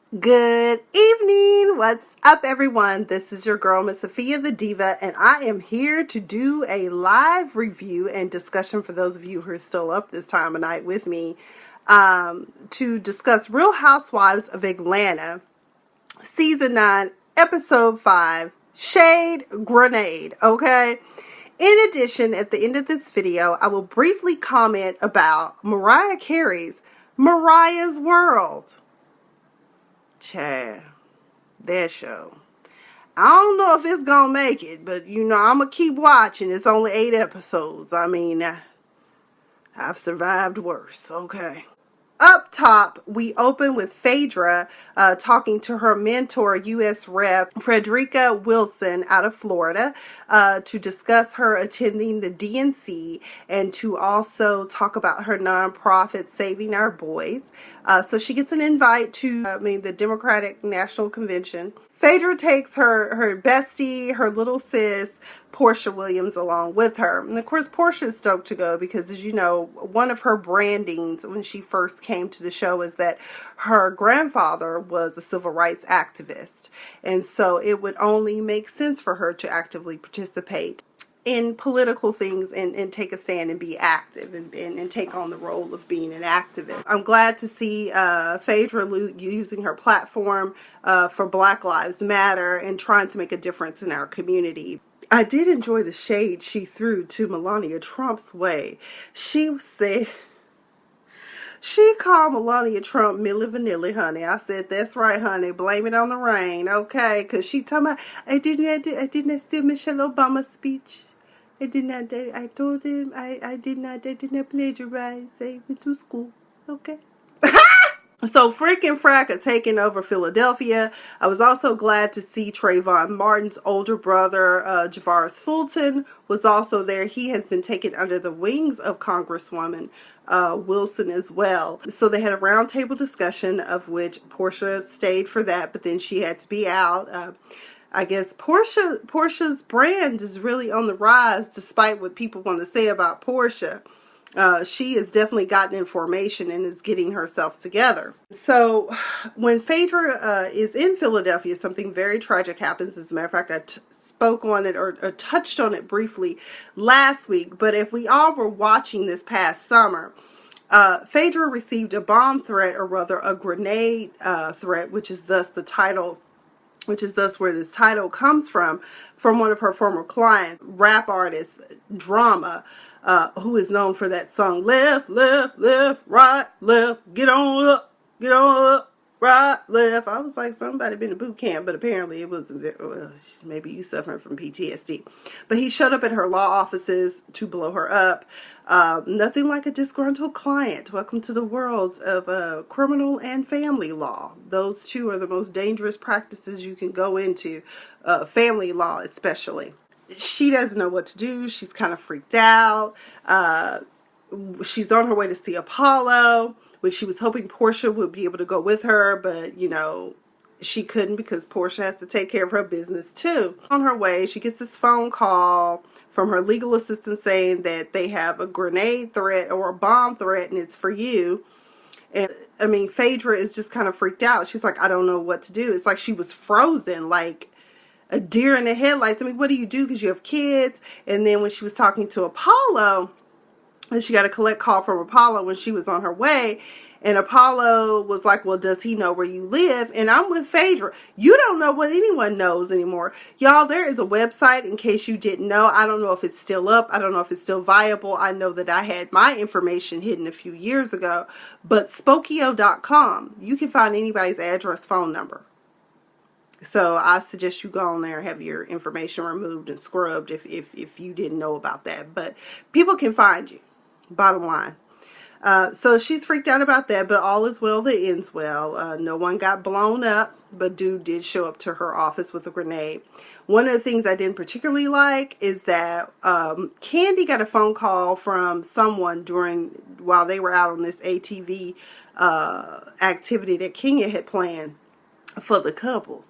Good evening. What's up, everyone? This is your girl, Miss Sophia the Diva, and I am here to do a live review and discussion for those of you who are still up this time of night with me to discuss Real Housewives of Atlanta, Season 9, Episode 5, Shade Grenade, okay? In addition, at the end of this video, I will briefly comment about Mariah Carey's Mariah's World. Chad, that show. I don't know if it's gonna make it, but I'm gonna keep watching. It's only 8 episodes. I mean, I've survived worse, okay? Up top, we open with Phaedra talking to her mentor, U.S. Rep. Frederica Wilson out of Florida to discuss her attending the DNC and to also talk about her nonprofit, Saving Our Boys. So she gets an invite to the Democratic National Convention. Phaedra takes her bestie, her little sis, Portia Williams, along with her. And of course, Portia is stoked to go because, as you know, one of her brandings when she first came to the show is that her grandfather was a civil rights activist. And so it would only make sense for her to actively participate in political things and take a stand and be active and take on the role of being an activist. I'm glad to see Phaedra using her platform for Black Lives Matter and trying to make a difference in our community. I did enjoy the shade she threw to Melania Trump's way. She called Melania Trump Milli Vanilli, honey. I said, that's right, honey. Blame it on the rain, okay? Because she talking about, I didn't steal Michelle Obama's speech. I told him I did not plagiarize. I went to school, okay? So Frick and Frack are taking over Philadelphia. I was also glad to see Trayvon Martin's older brother, Javaris Fulton, was also there. He has been taken under the wings of Congresswoman Wilson as well. So they had a roundtable discussion of which Portia stayed for that, but then she had to be out. I guess Portia's brand is really on the rise, despite what people want to say about Portia. She has definitely gotten information and is getting herself together. So when Phaedra is in Philadelphia, something very tragic happens. As a matter of fact, I spoke on it or touched on it briefly last week. But if we all were watching this past summer, Phaedra received a bomb threat, or rather a grenade threat, which is thus where this title comes from one of her former clients, rap artist Drama, who is known for that song, left, left, left, right, left, get on up, right, left. I was like, somebody been to boot camp, but apparently it wasn't very, well, maybe you suffering from PTSD. But he showed up at her law offices to blow her up. Nothing like a disgruntled client. Welcome to the world of criminal and family law. Those two are the most dangerous practices you can go into, family law especially. She doesn't know what to do. She's kind of freaked out. She's on her way to see Apollo, which she was hoping Portia would be able to go with her, but, she couldn't because Portia has to take care of her business too. On her way, she gets this phone call from her legal assistant saying that they have a grenade threat or a bomb threat and it's for you. And Phaedra is just kind of freaked out. She's like, I don't know what to do. It's like she was frozen, like a deer in the headlights. What do you do? Because you have kids. And then when she was talking to Apollo, and she got a collect call from Apollo when she was on her way, and Apollo was like, well, does he know where you live? And I'm with Phaedra. You don't know what anyone knows anymore. Y'all, there is a website, in case you didn't know. I don't know if it's still up. I don't know if it's still viable. I know that I had my information hidden a few years ago. But Spokio.com, you can find anybody's address, phone number. So I suggest you go on there and have your information removed and scrubbed if you didn't know about that. But people can find you, bottom line. So she's freaked out about that, but all is well that ends well. No one got blown up, but dude did show up to her office with a grenade. One of the things I didn't particularly like is that Candy got a phone call from someone while they were out on this ATV activity that Kenya had planned for the couples.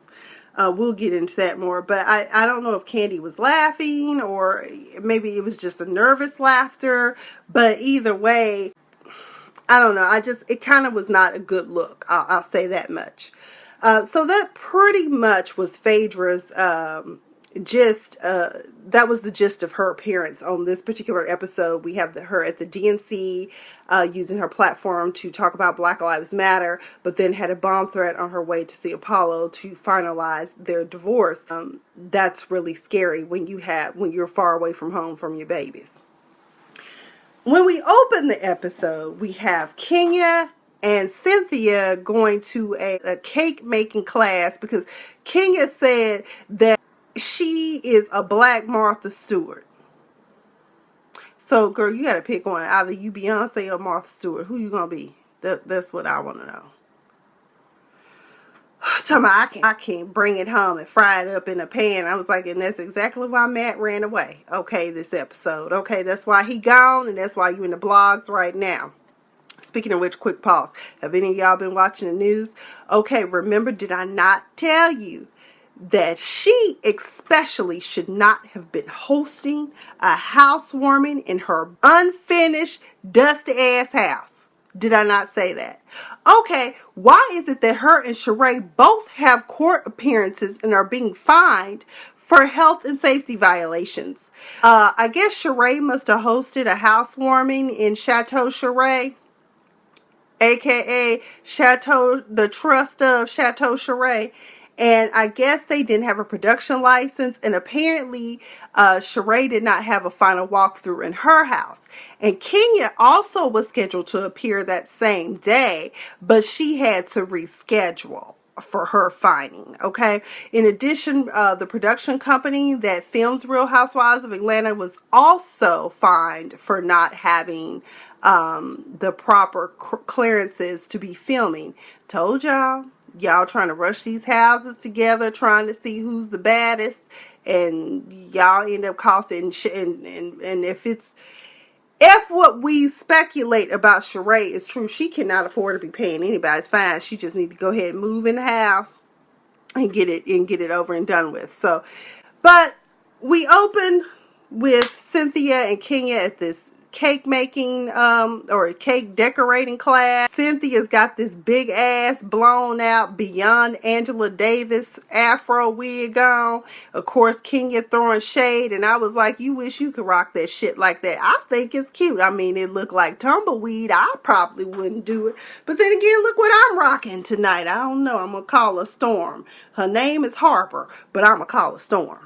We'll get into that more, but I don't know if Candy was laughing or maybe it was just a nervous laughter, but either way, I don't know. It kind of was not a good look. I'll say that much. So that pretty much was Phaedra's gist. That was the gist of her appearance on this particular episode. We have her at the DNC using her platform to talk about Black Lives Matter, but then had a bomb threat on her way to see Apollo to finalize their divorce. That's really scary when you're far away from home from your babies. When we open the episode, we have Kenya and Cynthia going to a cake making class because Kenya said that she is a black Martha Stewart. So, girl, you got to pick one. Either you Beyonce or Martha Stewart. Who you going to be? That's what I want to know. Tell me, I can't bring it home and fry it up in a pan. I was like, and that's exactly why Matt ran away. Okay, this episode. Okay, that's why he gone, and that's why you in the blogs right now. Speaking of which, quick pause. Have any of y'all been watching the news? Okay, remember, did I not tell you that she especially should not have been hosting a housewarming in her unfinished, dusty-ass house? Did I not say that? Okay, why is it that her and Sheree both have court appearances and are being fined for health and safety violations? I guess Sheree must have hosted a housewarming in Chateau Sheree, aka Chateau, the trust of Chateau Sheree. And I guess they didn't have a production license. And apparently, Sheree did not have a final walkthrough in her house. And Kenya also was scheduled to appear that same day, but she had to reschedule for her finding. Okay. In addition, the production company that films Real Housewives of Atlanta was also fined for not having the proper clearances to be filming. Told y'all. Y'all trying to rush these houses together, trying to see who's the baddest, and y'all end up costing. And if what we speculate about Sheree is true, she cannot afford to be paying anybody's fine. She just need to go ahead and move in the house and get it over and done with. So, but we open with Cynthia and Kenya at this cake making or cake decorating class. Cynthia's got this big ass blown out beyond Angela Davis afro wig on. Of course, Kenya throwing shade, and I was like, you wish you could rock that shit like that. I think it's cute. I mean, it looked like tumbleweed. I probably wouldn't do it, but then again, look what I'm rocking tonight. I don't know, I'm gonna call her Storm. Her name is Harper, but I'm gonna call her Storm.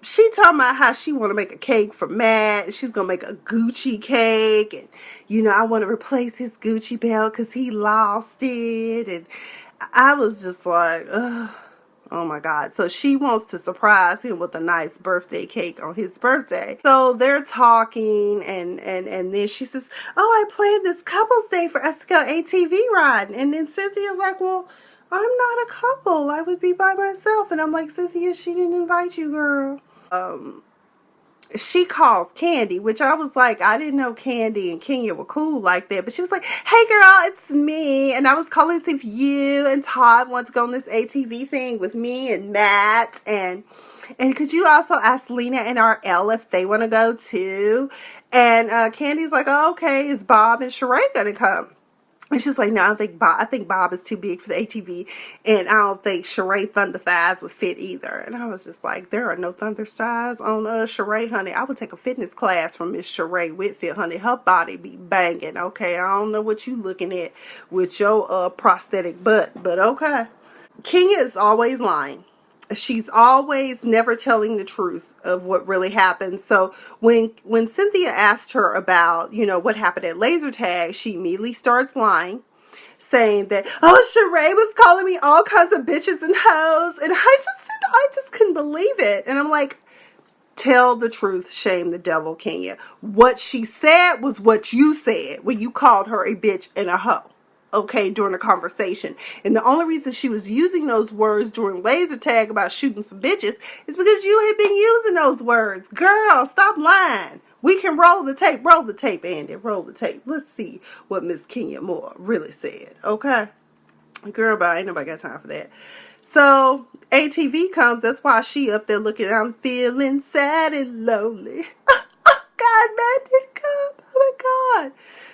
She talking about how she want to make a cake for Matt. She's going to make a Gucci cake. And, you know, I want to replace his Gucci belt because he lost it. And I was just like, ugh, oh my God. So she wants to surprise him with a nice birthday cake on his birthday. So they're talking and then she says, oh, I planned this couple's day for us to go ATV riding. And then Cynthia's like, well, I'm not a couple. I would be by myself. And I'm like, Cynthia, she didn't invite you, girl. She calls Candy, which I was like, I didn't know Candy and Kenya were cool like that. But she was like, hey girl, it's me. And I was calling to see if you and Todd want to go on this ATV thing with me and Matt. And could you also ask Lena and RL if they want to go too? And Candy's like, oh, okay, is Bob and Sheree going to come? And she's like, no, I think Bob is too big for the ATV, and I don't think Sheree Thunder Thighs would fit either. And I was just like, there are no Thunder Thighs on Sheree, honey. I would take a fitness class from Miss Sheree Whitfield, honey. Her body be banging, okay? I don't know what you looking at with your prosthetic butt, but okay. Kenya is always lying. She's always never telling the truth of what really happened. So when Cynthia asked her about, you know, what happened at laser tag, she immediately starts lying, saying that, oh, Sheree was calling me all kinds of bitches and hoes. And I just couldn't believe it. And I'm like, tell the truth, shame the devil, Kenya. What she said was what you said when you called her a bitch and a hoe. Okay, during the conversation. And the only reason she was using those words during laser tag about shooting some bitches is because you had been using those words. Girl, stop lying. We can roll the tape, Andy, roll the tape. Let's see what Miss Kenya Moore really said. Okay? Girl, bye. Ain't nobody got time for that. So, ATV comes. That's why she up there looking, I'm feeling sad and lonely. God, man, did come. Oh my God.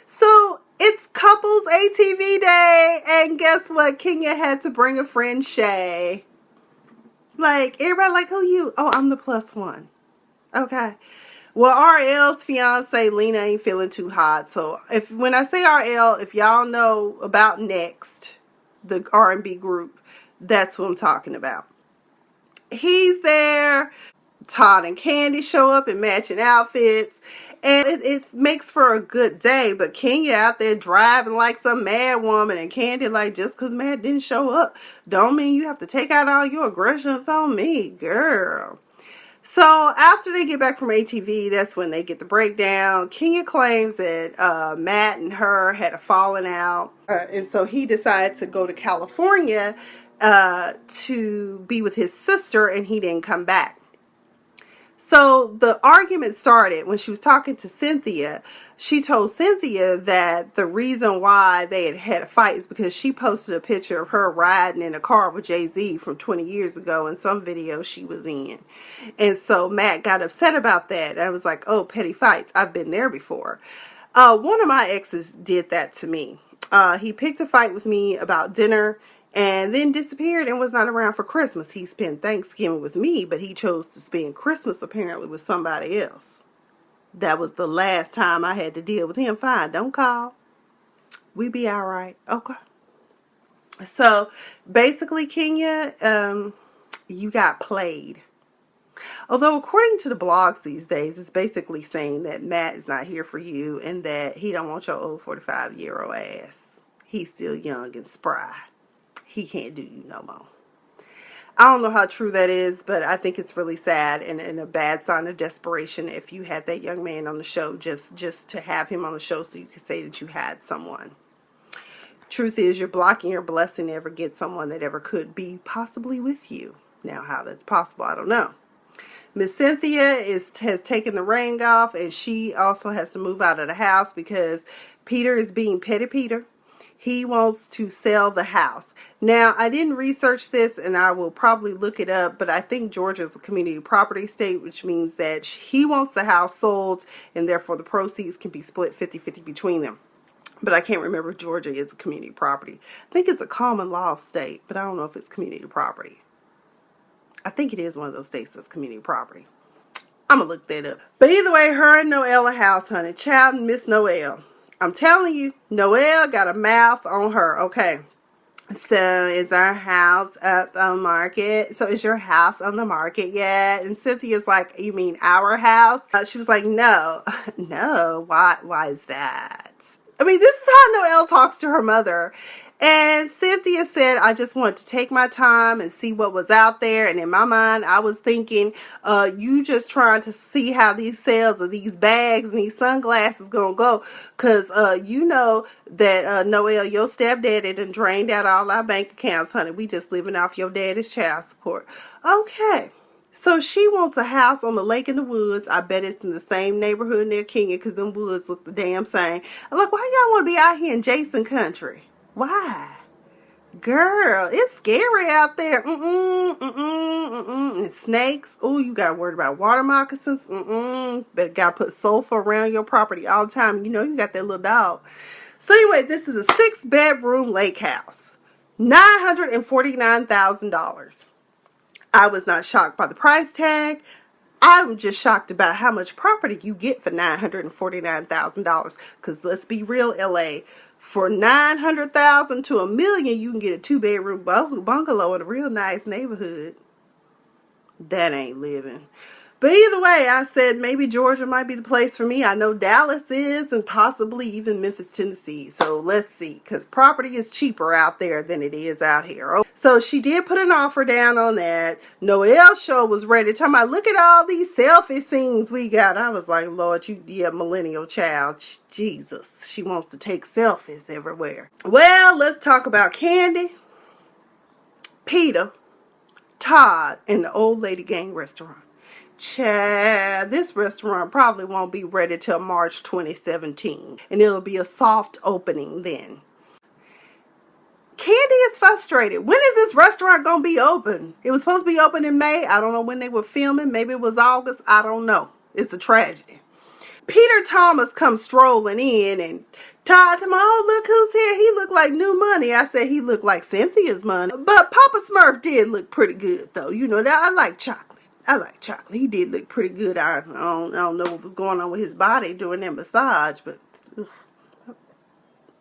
So, It's couples ATV day, and guess what? Kenya had to bring a friend, Shay. Like, everybody like, who you? Oh, I'm the plus one. Okay. Well, RL's fiance, Lena, ain't feeling too hot. So, when I say RL, if y'all know about Next, the R&B group, that's what I'm talking about. He's there. Todd and Candy show up in matching outfits, and it makes for a good day. But Kenya out there driving like some mad woman, and Candy like, just because Matt didn't show up don't mean you have to take out all your aggressions on me, girl. So after they get back from ATV, that's when they get the breakdown. Kenya claims that Matt and her had a falling out, and so he decided to go to California to be with his sister, and he didn't come back. So the argument started when she was talking to Cynthia. She told Cynthia that the reason why they had a fight is because she posted a picture of her riding in a car with Jay-Z from 20 years ago in some video she was in. And so Matt got upset about that. I was like, oh, petty fights. I've been there before. One of my exes did that to me. He picked a fight with me about dinner and then disappeared and was not around for Christmas. He spent Thanksgiving with me, but he chose to spend Christmas apparently with somebody else. That was the last time I had to deal with him. Fine, don't call. We be all right. Okay. So basically, Kenya, you got played. Although according to the blogs these days, it's basically saying that Matt is not here for you and that he don't want your old 45-year-old ass. He's still young and spry. He can't do you no more. I don't know how true that is, but I think it's really sad and a bad sign of desperation if you had that young man on the show just to have him on the show so you could say that you had someone. Truth is, you're blocking your blessing to ever get someone that ever could be possibly with you. Now, how that's possible, I don't know. Miss Cynthia has taken the ring off, and she also has to move out of the house because Peter is being petty Peter. He wants to sell the house. Now, I didn't research this, and I will probably look it up, but I think Georgia is a community property state, which means that he wants the house sold, and therefore the proceeds can be split 50-50 between them. But I can't remember if Georgia is a community property. I think it's a common law state, but I don't know if it's community property. I think it is one of those states that's community property. I'm going to look that up. But either way, her and Noelle a house, honey. Child and Miss Noelle. I'm telling you, Noelle got a mouth on her. Okay. So, is our house up on the market? So, is your house on the market yet? And Cynthia's like, you mean our house? She was like, no. No. Why is that? I mean, this is how Noelle talks to her mother. And Cynthia said, I just wanted to take my time and see what was out there. And in my mind, I was thinking, you just trying to see how these sales of these bags and these sunglasses going to go. Because you know that, Noelle, your stepdaddy done drained out all our bank accounts, honey. We just living off your daddy's child support. Okay. So she wants a house on the lake in the woods. I bet it's in the same neighborhood near Kenya because them woods look the damn same. I'm like, why y'all want to be out here in Jason country? Why? Girl, it's scary out there. And snakes. Oh, you got to worry about water moccasins. But got to put sulfur around your property all the time. You know you got that little dog. So anyway, this is a 6-bedroom lake house. $949,000. I was not shocked by the price tag. I'm just shocked about how much property you get for $949,000. Because let's be real, LA. For $900,000 to $1 million, you can get a 2-bedroom bungalow in a real nice neighborhood. That ain't living. But either way, I said maybe Georgia might be the place for me. I know Dallas is, and possibly even Memphis, Tennessee. So let's see, because property is cheaper out there than it is out here. So she did put an offer down on that. Noelle's show was ready. Talking about, look at all these selfie scenes we got. I was like, Lord, you millennial child. Jesus, she wants to take selfies everywhere. Well, let's talk about Candy, Peter, Todd, and the Old Lady Gang restaurant. Chad, this restaurant probably won't be ready till March 2017, and it'll be a soft opening then. Candy is frustrated. When is this restaurant gonna be open? It was supposed to be open in May. I don't know when they were filming. Maybe it was August. I don't know. It's a tragedy. Peter Thomas comes strolling in, and Todd told me, oh, look who's here. He looked like new money. I said he looked like Cynthia's money. But Papa Smurf did look pretty good, though. You know, I like chocolate. I like chocolate. He did look pretty good. I don't know what was going on with his body during that massage, but ugh.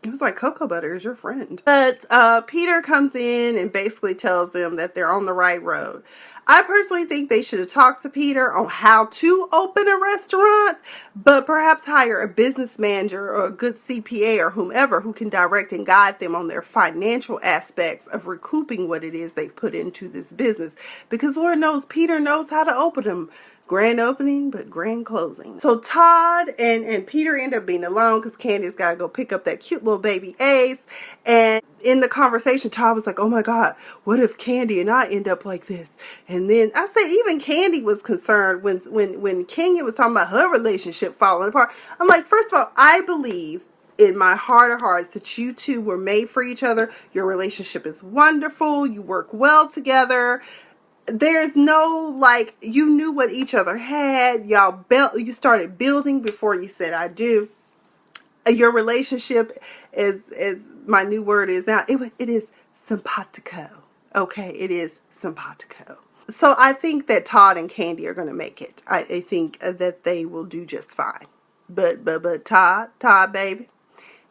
It was like cocoa butter is your friend. But Peter comes in and basically tells them that they're on the right road. I personally think they should have talked to Peter on how to open a restaurant, but perhaps hire a business manager or a good CPA or whomever who can direct and guide them on their financial aspects of recouping what it is they've put into this business. Because Lord knows Peter knows how to open them. Grand opening, but grand closing. So Todd and Peter end up being alone because Candy's got to go pick up that cute little baby Ace. And in the conversation, Todd was like, oh my God, what if Candy and I end up like this? And then I say even Candy was concerned when Kenya was talking about her relationship falling apart. I'm like, first of all, I believe in my heart of hearts that you two were made for each other. Your relationship is wonderful. You work well together. There's no, like, you knew what each other had. You started building before you said I do. Your relationship is my new word is now, it is simpatico. Okay, it is simpatico. So I think that Todd and Candy are going to make it. I think that they will do just fine. But Todd baby,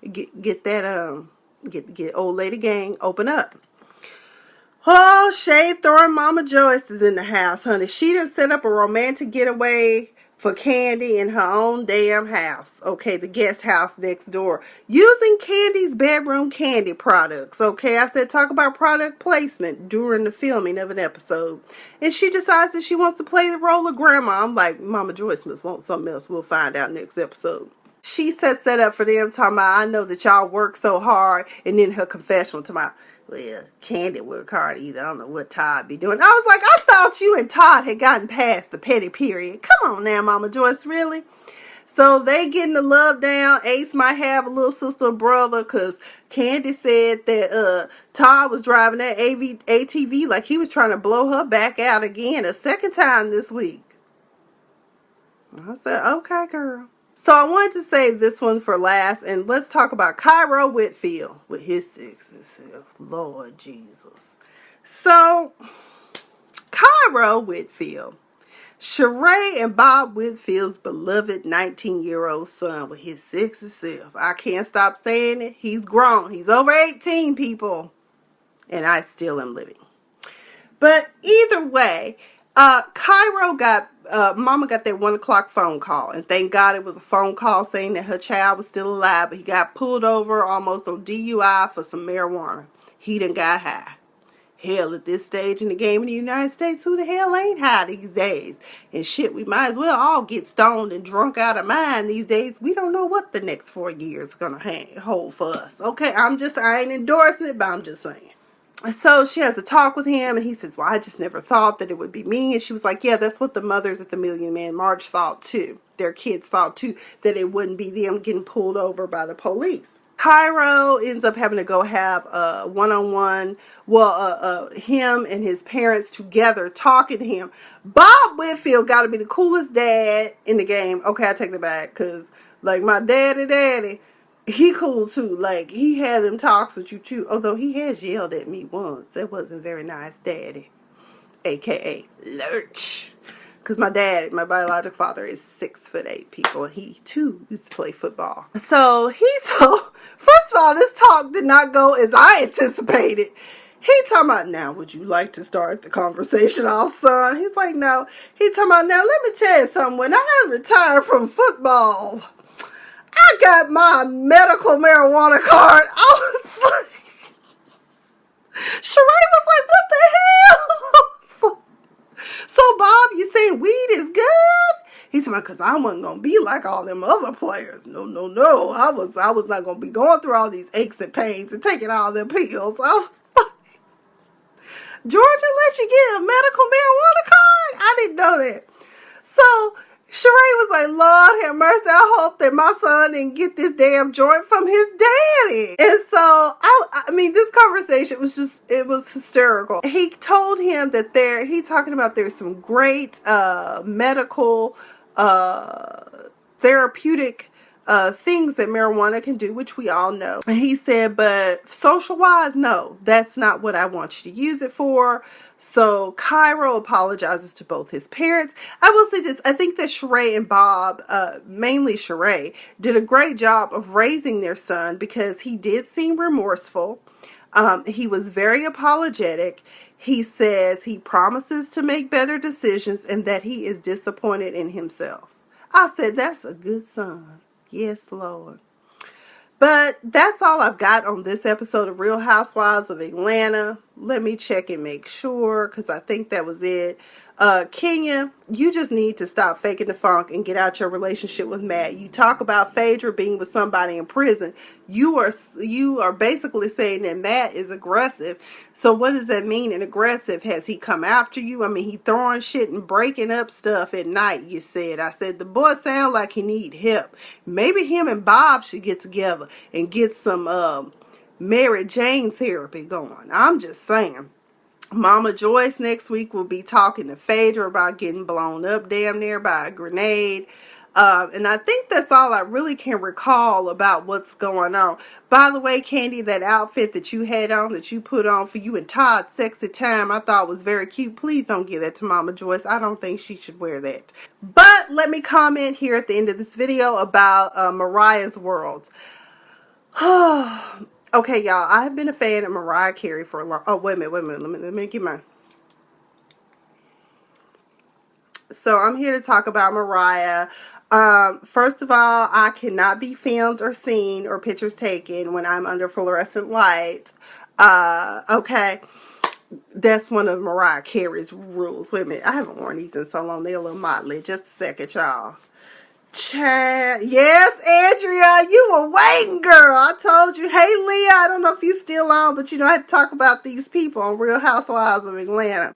get that get old lady gang open up. Oh, shade throwing Mama Joyce is in the house, honey. She done set up a romantic getaway for Candy in her own damn house. Okay, the guest house next door. Using Candy's bedroom candy products. Okay, I said talk about product placement during the filming of an episode. And she decides that she wants to play the role of grandma. I'm like, Mama Joyce must want something else. We'll find out next episode. She sets that up for them, talking about, I know that y'all work so hard. And then her confessional to my, well, Candy work hard either. I don't know what Todd be doing. I was like, I thought you and Todd had gotten past the petty period. Come on now, Mama Joyce, really? So they getting the love down. Ace might have a little sister or brother because Candy said that Todd was driving that ATV like he was trying to blow her back out again a second time this week. I said, okay, girl. So I wanted to save this one for last, and let's talk about Cairo Whitfield with his sexy self. Lord Jesus. So, Cairo Whitfield, Sheree and Bob Whitfield's beloved 19-year-old son with his sexy self. I can't stop saying it. He's grown. He's over 18, people. And I still am living. But either way, Cairo Mama got that 1 o'clock phone call, and thank God it was a phone call saying that her child was still alive, but he got pulled over almost on DUI for some marijuana. He done got high. Hell, at this stage in the game in the United States, who the hell ain't high these days? And shit, we might as well all get stoned and drunk out of mind these days. We don't know what the next 4 years is going to hold for us. Okay, I ain't endorsing it, but I'm just saying. So she has a talk with him, and he says, well, I just never thought that it would be me. And she was like, yeah, that's what the mothers at the Million Man March thought too. Their kids thought too, that it wouldn't be them getting pulled over by the police. Cairo ends up having to go have a one-on-one, him and his parents together talking to him. Bob Whitfield got to be the coolest dad in the game. Okay, I take that back, because like my daddy, he cool too. Like, he had them talks with you too. Although he has yelled at me once. That wasn't very nice, Daddy. AKA Lurch. Because my biological father is 6'8", people. And he too used to play football. So he told, first of all, this talk did not go as I anticipated. He talking about, now, would you like to start the conversation off, son? He's like, no. He talking about, now, let me tell you something. When I retired from football, I got my medical marijuana card. I was like, Sheree was like, what the hell? So Bob, you saying weed is good? He said, because I wasn't going to be like all them other players. No. I was not going to be going through all these aches and pains and taking all them pills. I was like, Georgia let you get a medical marijuana card? I didn't know that. So Sheree was like, Lord have mercy, I hope that my son didn't get this damn joint from his daddy. And so, I mean, this conversation was just, it was hysterical. He told him that there's some great medical therapeutic things that marijuana can do, which we all know. And he said, but social wise, no, that's not what I want you to use it for. So Cairo apologizes to both his parents. I will say this, I think that Sheree and Bob, mainly Sheree, did a great job of raising their son, because he did seem remorseful. He was very apologetic. He says he promises to make better decisions and that he is disappointed in himself. I said, that's a good son. Yes, Lord. But that's all I've got on this episode of Real Housewives of Atlanta. Let me check and make sure, because I think that was it. Kenya, you just need to stop faking the funk and get out your relationship with Matt. You talk about Phaedra being with somebody in prison. You are basically saying that Matt is aggressive. So what does that mean, an aggressive? Has he come after you? I mean, he throwing shit and breaking up stuff at night, you said. I said, the boy sound like he need help. Maybe him and Bob should get together and get some Mary Jane therapy going. I'm just saying. Mama Joyce next week will be talking to Phaedra about getting blown up damn near by a grenade. And I think that's all I really can recall about what's going on. By the way, Candy, that outfit that you had on, that you put on for you and Todd's sexy time, I thought was very cute. Please don't give that to Mama Joyce. I don't think she should wear that. But let me comment here at the end of this video about Mariah's world. Okay, y'all, I've been a fan of Mariah Carey for a long... Oh, wait a minute. Let me get mine. So, I'm here to talk about Mariah. First of all, I cannot be filmed or seen or pictures taken when I'm under fluorescent light. Okay. That's one of Mariah Carey's rules. Wait a minute. I haven't worn these in so long. They're a little motley. Just a second, y'all. Yes, Andrea, you were waiting, girl. I told you. Hey, Leah, I don't know if you're still on, but you know, I had to talk about these people on Real Housewives of Atlanta.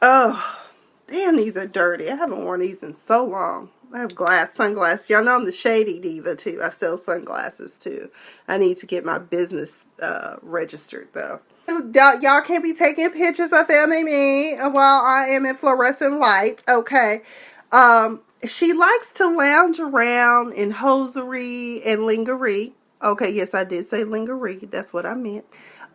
Oh, damn, these are dirty. I haven't worn these in so long. I have sunglasses. Y'all know I'm the shady diva, too. I sell sunglasses, too. I need to get my business registered, though. Y'all can't be taking pictures of filming me while I am in fluorescent light, okay? She likes to lounge around in hosiery and lingerie. Okay, yes, I did say lingerie. That's what I meant.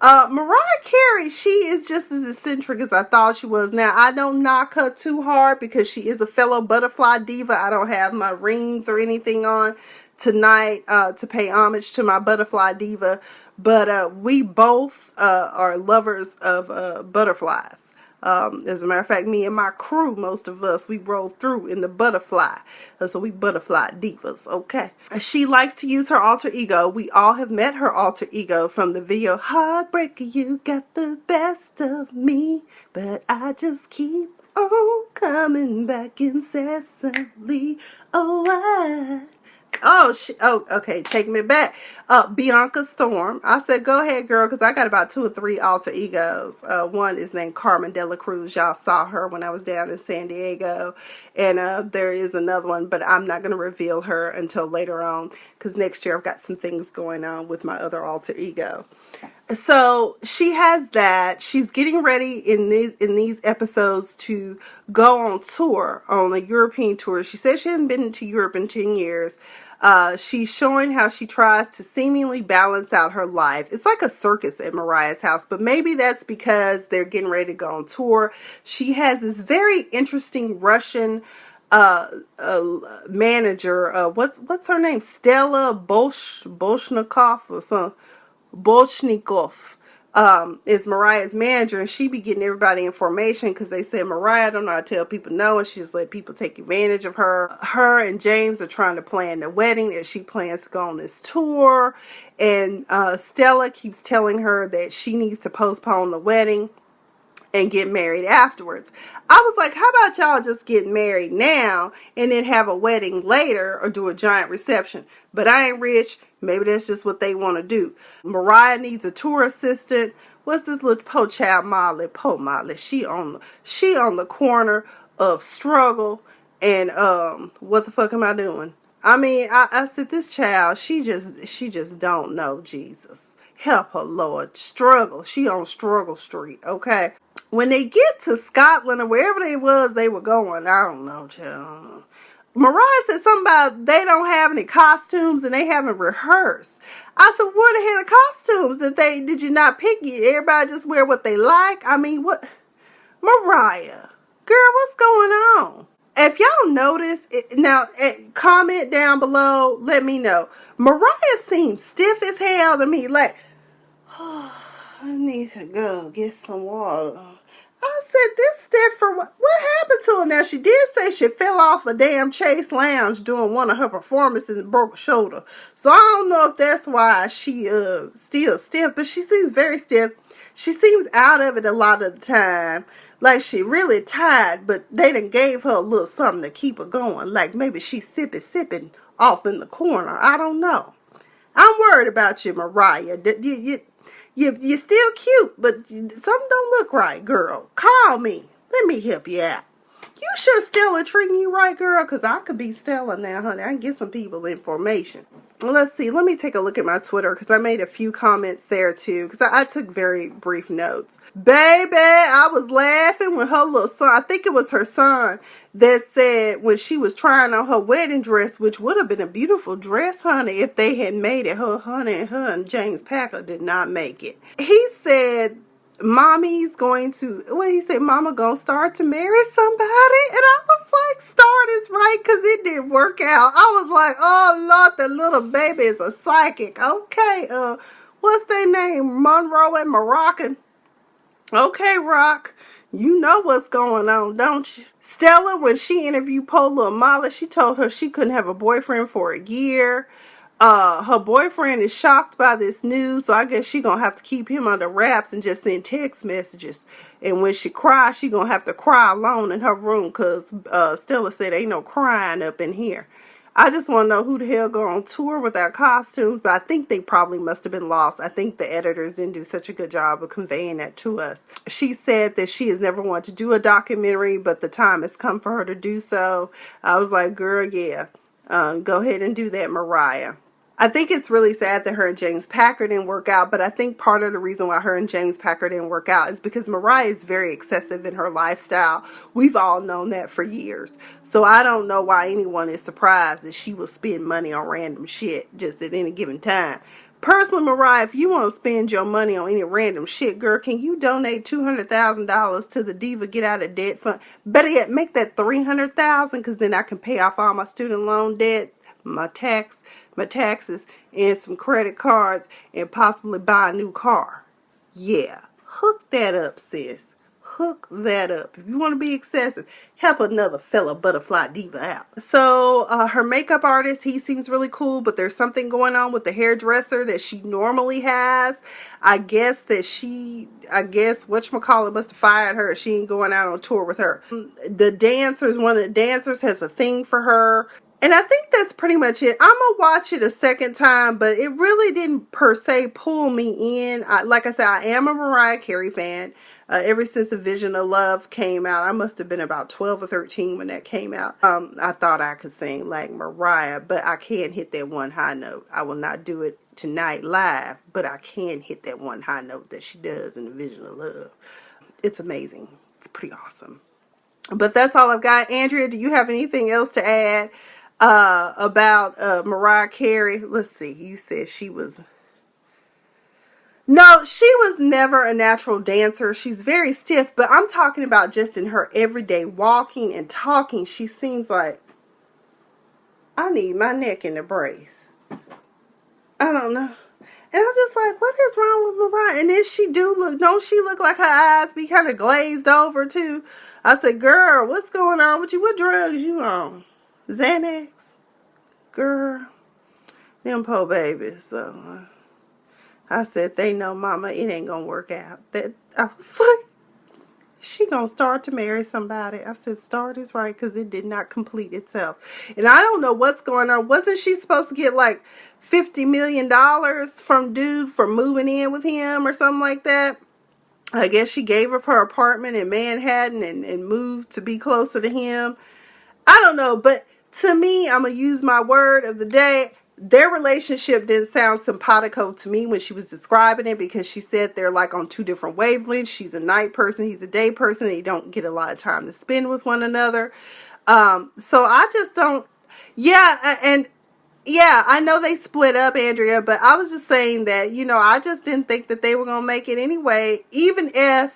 Mariah Carey, she is just as eccentric as I thought she was. Now, I don't knock her too hard because she is a fellow butterfly diva. I don't have my rings or anything on tonight to pay homage to my butterfly diva. But we both are lovers of butterflies. As a matter of fact, me and my crew, most of us, we roll through in the butterfly. So we butterfly divas, okay? She likes to use her alter ego. We all have met her alter ego from the video, Heartbreaker, you got the best of me, but I just keep on coming back incessantly. Okay, taking me back. Bianca Storm. I said, go ahead, girl, because I got about 2 or 3 alter egos. One is named Carmen de la Cruz. Y'all saw her when I was down in San Diego. And there is another one, but I'm not going to reveal her until later on, because next year I've got some things going on with my other alter ego. So she has that. She's getting ready in these episodes to go on tour, on a European tour. She said she hadn't been to Europe in 10 years. She's showing how she tries to seemingly balance out her life. It's like a circus at Mariah's house, but maybe that's because they're getting ready to go on tour. She has this very interesting Russian manager. What's her name? Stella Bolshnikov or something. Bolshnikov is Mariah's manager, and she be getting everybody information because they said Mariah don't know how to tell people no, and she just let people take advantage of her. Her and James are trying to plan the wedding as she plans to go on this tour, and Stella keeps telling her that she needs to postpone the wedding and get married afterwards. I was like, how about y'all just get married now and then have a wedding later or do a giant reception? But I ain't rich. Maybe that's just what they want to do. Mariah needs a tour assistant. What's this little po child Molly? Po Molly. She on the corner of struggle and what the fuck am I doing? I mean, I said this child, she just don't know Jesus. Help her, Lord. Struggle. She on Struggle Street, okay? When they get to Scotland or wherever they were going, I don't know, child. Mariah said something about they don't have any costumes and they haven't rehearsed. I said, where the hell are the costumes? Did you not pick it? Everybody just wear what they like? I mean, what? Mariah, girl, what's going on? If y'all notice, comment down below, let me know. Mariah seems stiff as hell to me, like, oh, I need to go get some water. I said, this stiff for what? What happened to her? Now, she did say she fell off a damn Chase Lounge doing one of her performances and broke a shoulder. So, I don't know if that's why she still stiff, but she seems very stiff. She seems out of it a lot of the time. Like she really tired, but they done gave her a little something to keep her going. Like maybe she's sipping off in the corner. I don't know. I'm worried about you, Mariah. You're still cute, but something don't look right, girl. Call me. Let me help you out. You sure Stella treating you right, girl? Because I could be Stella now, honey. I can get some people information. Let's see. Let me take a look at my Twitter because I made a few comments there too because I took very brief notes. Baby, I was laughing when her little son, I think it was her son, that said when she was trying on her wedding dress, which would have been a beautiful dress, honey, if they had made it. Her and James Packer did not make it. He said, Mommy's going to, what he said, Mama gonna start to marry somebody? And I was like, start is right, because it didn't work out. I was like, oh Lord, the little baby is a psychic. Okay, what's their name? Monroe and Moroccan. Okay, Rock, you know what's going on, don't you? Stella, when she interviewed Paula Amala, she told her she couldn't have a boyfriend for a year. Her boyfriend is shocked by this news, so I guess she gonna have to keep him under wraps and just send text messages. And when she cries, she gonna have to cry alone in her room because Stella said ain't no crying up in here. I just want to know who the hell go on tour without costumes, but I think they probably must have been lost. I think the editors didn't do such a good job of conveying that to us. She said that she has never wanted to do a documentary, but the time has come for her to do so. I was like, girl, yeah, go ahead and do that, Mariah. I think it's really sad that her and James Packer didn't work out, but I think part of the reason why her and James Packer didn't work out is because Mariah is very excessive in her lifestyle. We've all known that for years. So I don't know why anyone is surprised that she will spend money on random shit just at any given time. Personally, Mariah, if you want to spend your money on any random shit, girl, can you donate $200,000 to the Diva Get Out of Debt Fund? Better yet, make that $300,000 because then I can pay off all my student loan debt, my taxes, and some credit cards, and possibly buy a new car. Yeah, hook that up, sis. Hook that up. If you want to be excessive, help another fellow butterfly diva out. So her makeup artist, he seems really cool, but there's something going on with the hairdresser that she normally has. I guess whatchamacallit must have fired her. She ain't going out on tour with her. One of the dancers has a thing for her. And I think that's pretty much it. I'm going to watch it a second time, but it really didn't per se pull me in. Like I said, I am a Mariah Carey fan. Ever since A Vision of Love came out, I must have been about 12 or 13 when that came out. I thought I could sing like Mariah, but I can't hit that one high note. I will not do it tonight live, but I can hit that one high note that she does in A Vision of Love. It's amazing. It's pretty awesome. But that's all I've got. Andrea, do you have anything else to add about Mariah Carey? Let's see. You said she was... No, she was never a natural dancer. She's very stiff, but I'm talking about just in her everyday walking and talking. She seems like, I need my neck in a brace. I don't know. And I'm just like, what is wrong with Mariah? And then don't she look like her eyes be kind of glazed over too? I said, girl, what's going on with you? What drugs you on? Xanax? Girl, them poor babies. So I said, they know, mama, it ain't gonna work out. I was like, she gonna start to marry somebody. I said, start is right, because it did not complete itself. And I don't know what's going on. Wasn't she supposed to get like $50 million from dude for moving in with him or something like that? I guess she gave up her apartment in Manhattan and moved to be closer to him. I don't know, but to me, I'm going to use my word of the day. Their relationship didn't sound simpatico to me when she was describing it, because she said they're like on two different wavelengths. She's a night person, he's a day person, and they don't get a lot of time to spend with one another. So I just don't, yeah, and yeah, I know they split up, Andrea, but I was just saying that, I just didn't think that they were going to make it anyway, even if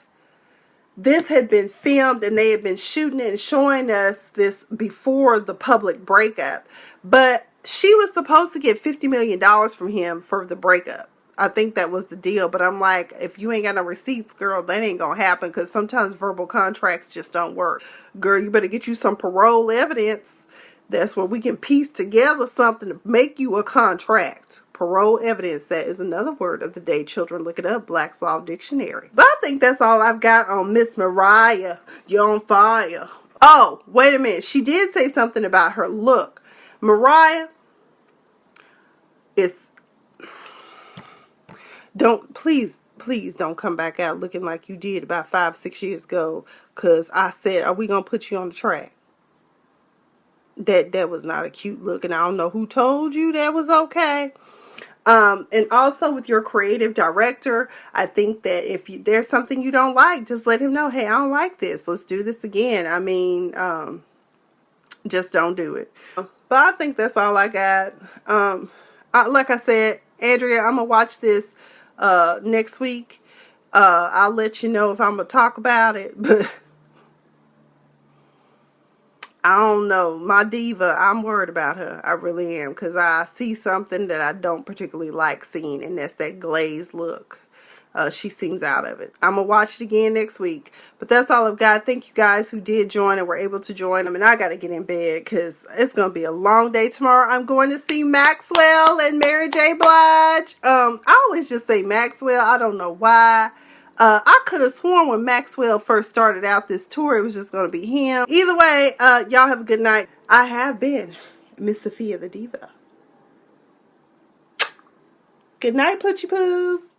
this had been filmed and they had been shooting it and showing us this before the public breakup. But she was supposed to get $50 million from him for the breakup. I think that was the deal. But I'm like, if you ain't got no receipts, girl, that ain't going to happen, because sometimes verbal contracts just don't work. Girl, you better get you some parole evidence. That's where we can piece together something to make you a contract. Parole evidence. That is another word of the day. Children, look it up. Black's Law Dictionary. But I think that's all I've got on Miss Mariah. You're on fire. Oh, wait a minute. She did say something about her look. Mariah is... please don't come back out looking like you did about 5-6 years ago. Because I said, are we going to put you on the track? That was not a cute look. And I don't know who told you that was okay. And also with your creative director, I think that if there's something you don't like, just let him know, hey, I don't like this. Let's do this again. I mean, just don't do it. But I think that's all I got. Like I said, Andrea, I'm going to watch this next week. I'll let you know if I'm going to talk about it. But I don't know. My diva, I'm worried about her. I really am. Because I see something that I don't particularly like seeing. And that's that glazed look. She seems out of it. I'm going to watch it again next week. But that's all I've got. Thank you guys who did join and were able to join. I mean, I got to get in bed because it's going to be a long day tomorrow. I'm going to see Maxwell and Mary J. Blige. I always just say Maxwell. I don't know why. I could have sworn when Maxwell first started out this tour, it was just going to be him. Either way, y'all have a good night. I have been Miss Sophia the Diva. Good night, Poochie Poos.